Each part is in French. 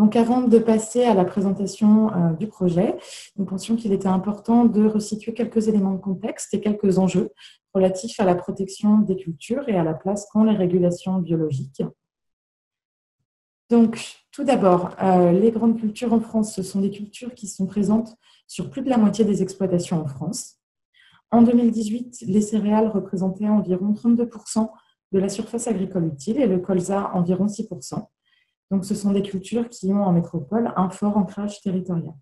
Donc, avant de passer à la présentation du projet, nous pensions qu'il était important de resituer quelques éléments de contexte et quelques enjeux relatifs à la protection des cultures et à la place qu'ont les régulations biologiques. Donc, tout d'abord, les grandes cultures en France, ce sont des cultures qui sont présentes sur plus de la moitié des exploitations en France. En 2018, les céréales représentaient environ 32% de la surface agricole utile et le colza environ 6%. Donc, ce sont des cultures qui ont en métropole un fort ancrage territorial.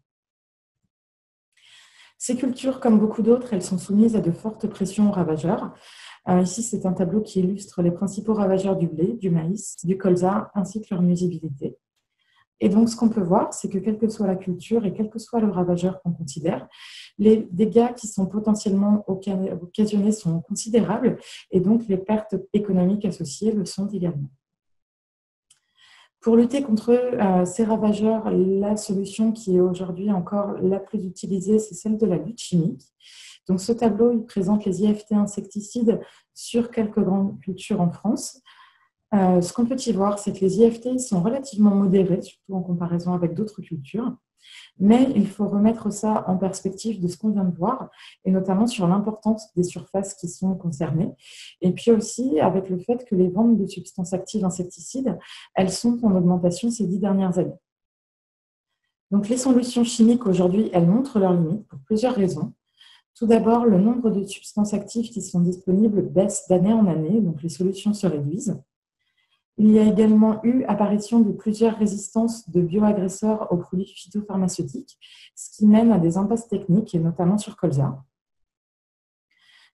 Ces cultures, comme beaucoup d'autres, elles sont soumises à de fortes pressions ravageurs. Ici, c'est un tableau qui illustre les principaux ravageurs du blé, du maïs, du colza, ainsi que leur nuisibilité. Et donc, ce qu'on peut voir, c'est que quelle que soit la culture et quel que soit le ravageur qu'on considère, les dégâts qui sont potentiellement occasionnés sont considérables et donc les pertes économiques associées le sont également. Pour lutter contre ces ravageurs, la solution qui est aujourd'hui encore la plus utilisée, c'est celle de la lutte chimique. Donc, ce tableau, il présente les IFT insecticides sur quelques grandes cultures en France. Ce qu'on peut y voir, c'est que les IFT sont relativement modérés, surtout en comparaison avec d'autres cultures. Mais il faut remettre ça en perspective de ce qu'on vient de voir, et notamment sur l'importance des surfaces qui sont concernées. Et puis aussi avec le fait que les ventes de substances actives insecticides, elles sont en augmentation ces 10 dernières années. Donc les solutions chimiques aujourd'hui, elles montrent leurs limites pour plusieurs raisons. Tout d'abord, le nombre de substances actives qui sont disponibles baisse d'année en année, donc les solutions se réduisent. Il y a également eu apparition de plusieurs résistances de bioagresseurs aux produits phytopharmaceutiques, ce qui mène à des impasses techniques, et notamment sur colza.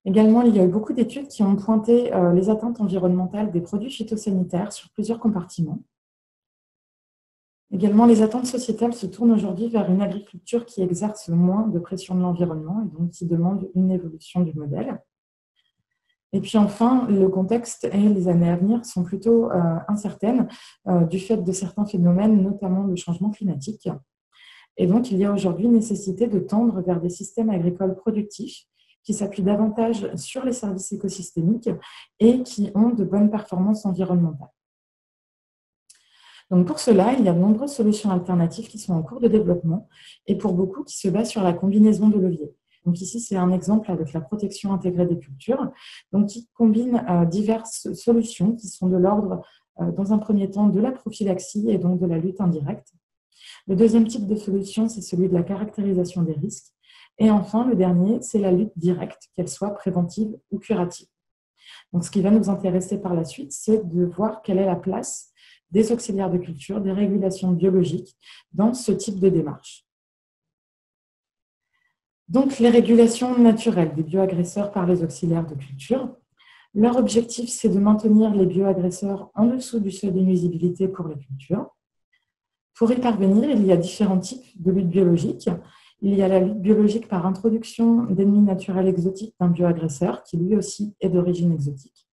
Également, il y a eu beaucoup d'études qui ont pointé les atteintes environnementales des produits phytosanitaires sur plusieurs compartiments. Également, les attentes sociétales se tournent aujourd'hui vers une agriculture qui exerce moins de pression de l'environnement et donc qui demande une évolution du modèle. Et puis enfin, le contexte et les années à venir sont plutôt incertaines du fait de certains phénomènes, notamment le changement climatique. Et donc, il y a aujourd'hui nécessité de tendre vers des systèmes agricoles productifs qui s'appuient davantage sur les services écosystémiques et qui ont de bonnes performances environnementales. Donc pour cela, il y a de nombreuses solutions alternatives qui sont en cours de développement et pour beaucoup qui se basent sur la combinaison de leviers. Donc ici, c'est un exemple avec la protection intégrée des cultures, donc qui combine diverses solutions qui sont de l'ordre, dans un premier temps, de la prophylaxie et donc de la lutte indirecte. Le deuxième type de solution, c'est celui de la caractérisation des risques. Et enfin, le dernier, c'est la lutte directe, qu'elle soit préventive ou curative. Donc ce qui va nous intéresser par la suite, c'est de voir quelle est la place des auxiliaires de culture, des régulations biologiques dans ce type de démarche. Donc, les régulations naturelles des bioagresseurs par les auxiliaires de culture. Leur objectif, c'est de maintenir les bioagresseurs en dessous du seuil d'inuisibilité pour les cultures. Pour y parvenir, il y a différents types de lutte biologique. Il y a la lutte biologique par introduction d'ennemis naturels exotiques d'un bioagresseur, qui lui aussi est d'origine exotique.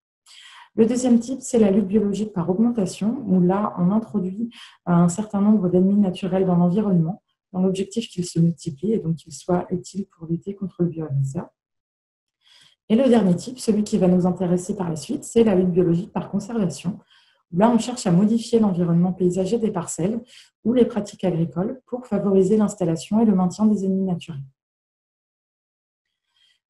Le deuxième type, c'est la lutte biologique par augmentation, où là, on introduit un certain nombre d'ennemis naturels dans l'environnement, dans l'objectif qu'ils se multiplient et donc qu'ils soient utiles pour lutter contre le bioagresseur. Et le dernier type, celui qui va nous intéresser par la suite, c'est la lutte biologique par conservation. Là, on cherche à modifier l'environnement paysager des parcelles ou les pratiques agricoles pour favoriser l'installation et le maintien des ennemis naturels.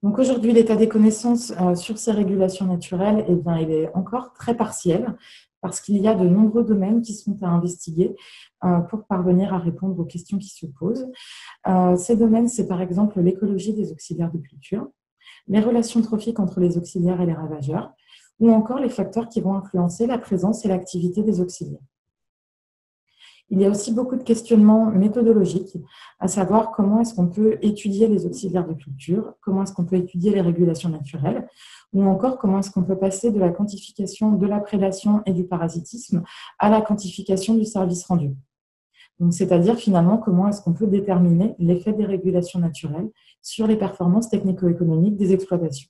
Donc aujourd'hui, l'état des connaissances sur ces régulations naturelles, eh bien, il est encore très partiel parce qu'il y a de nombreux domaines qui sont à investiguer pour parvenir à répondre aux questions qui se posent. Ces domaines, c'est par exemple l'écologie des auxiliaires de culture, les relations trophiques entre les auxiliaires et les ravageurs, ou encore les facteurs qui vont influencer la présence et l'activité des auxiliaires. Il y a aussi beaucoup de questionnements méthodologiques, à savoir comment est-ce qu'on peut étudier les auxiliaires de culture, comment est-ce qu'on peut étudier les régulations naturelles, ou encore comment est-ce qu'on peut passer de la quantification de la prédation et du parasitisme à la quantification du service rendu. Donc, c'est-à-dire finalement comment est-ce qu'on peut déterminer l'effet des régulations naturelles sur les performances technico-économiques des exploitations.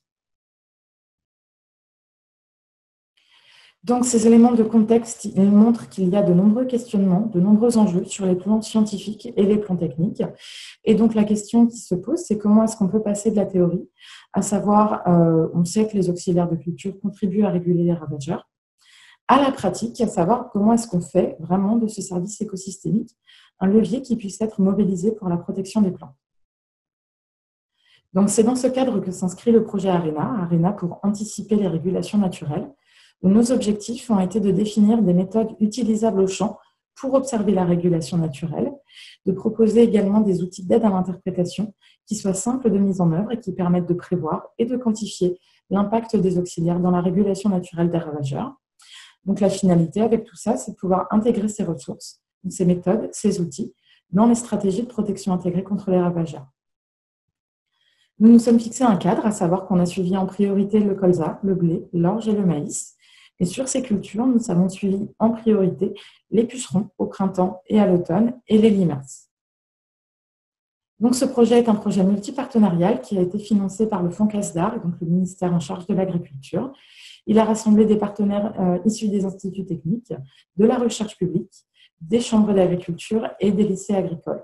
Donc, ces éléments de contexte ils montrent qu'il y a de nombreux questionnements, de nombreux enjeux sur les plans scientifiques et les plans techniques. Et donc, la question qui se pose, c'est comment est-ce qu'on peut passer de la théorie, à savoir, on sait que les auxiliaires de culture contribuent à réguler les ravageurs, à la pratique, à savoir comment est-ce qu'on fait vraiment de ce service écosystémique un levier qui puisse être mobilisé pour la protection des plantes. Donc, c'est dans ce cadre que s'inscrit le projet ARENA pour anticiper les régulations naturelles, où nos objectifs ont été de définir des méthodes utilisables au champ pour observer la régulation naturelle, de proposer également des outils d'aide à l'interprétation qui soient simples de mise en œuvre et qui permettent de prévoir et de quantifier l'impact des auxiliaires dans la régulation naturelle des ravageurs. Donc, la finalité avec tout ça, c'est de pouvoir intégrer ces ressources, donc ces méthodes, ces outils, dans les stratégies de protection intégrée contre les ravageurs. Nous nous sommes fixés un cadre, à savoir qu'on a suivi en priorité le colza, le blé, l'orge et le maïs. Et sur ces cultures, nous avons suivi en priorité les pucerons au printemps et à l'automne et les limaces. Donc, ce projet est un projet multipartenarial qui a été financé par le Fonds CASDAR, donc le ministère en charge de l'agriculture. Il a rassemblé des partenaires issus des instituts techniques, de la recherche publique, des chambres d'agriculture et des lycées agricoles.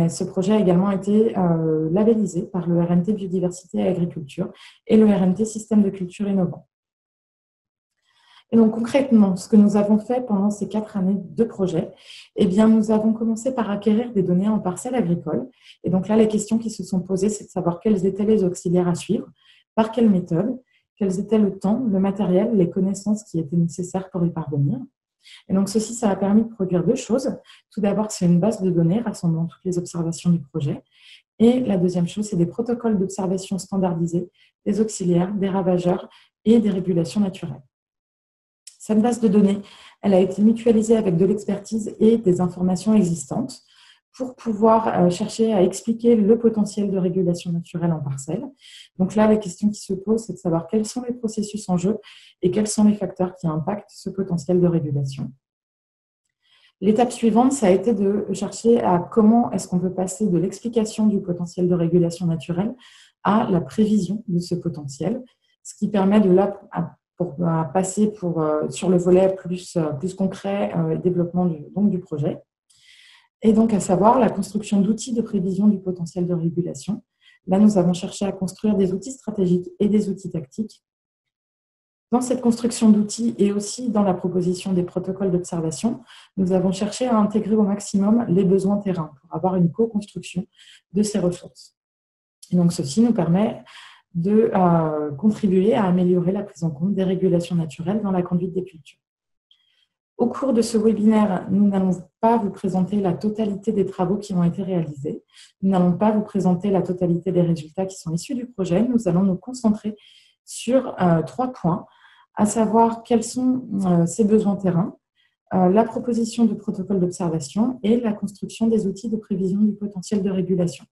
Ce projet a également été labellisé par le RNT Biodiversité et Agriculture et le RNT Système de culture innovant. Et donc concrètement, ce que nous avons fait pendant ces 4 années de projet, eh bien, nous avons commencé par acquérir des données en parcelles agricoles. Et donc là, les questions qui se sont posées, c'est de savoir quels étaient les auxiliaires à suivre, par quelle méthode, quels étaient le temps, le matériel, les connaissances qui étaient nécessaires pour y parvenir. Et donc, ceci, ça a permis de produire 2 choses. Tout d'abord, c'est une base de données rassemblant toutes les observations du projet. Et la deuxième chose, c'est des protocoles d'observation standardisés, des auxiliaires, des ravageurs et des régulations naturelles. Cette base de données, elle a été mutualisée avec de l'expertise et des informations existantes pour pouvoir chercher à expliquer le potentiel de régulation naturelle en parcelle. Donc là, la question qui se pose, c'est de savoir quels sont les processus en jeu et quels sont les facteurs qui impactent ce potentiel de régulation. L'étape suivante, ça a été de chercher à comment est-ce qu'on peut passer de l'explication du potentiel de régulation naturelle à la prévision de ce potentiel, ce qui permet de là passer sur le volet plus concret et développement du projet. Et donc, à savoir la construction d'outils de prévision du potentiel de régulation. Là, nous avons cherché à construire des outils stratégiques et des outils tactiques. Dans cette construction d'outils et aussi dans la proposition des protocoles d'observation, nous avons cherché à intégrer au maximum les besoins terrain pour avoir une co-construction de ces ressources. Et donc, ceci nous permet de contribuer à améliorer la prise en compte des régulations naturelles dans la conduite des cultures. Au cours de ce webinaire, nous n'allons pas vous présenter la totalité des travaux qui ont été réalisés. Nous n'allons pas vous présenter la totalité des résultats qui sont issus du projet. Nous allons nous concentrer sur 3 points, à savoir quels sont ces besoins terrain, la proposition de protocole d'observation et la construction des outils de prévision du potentiel de régulation.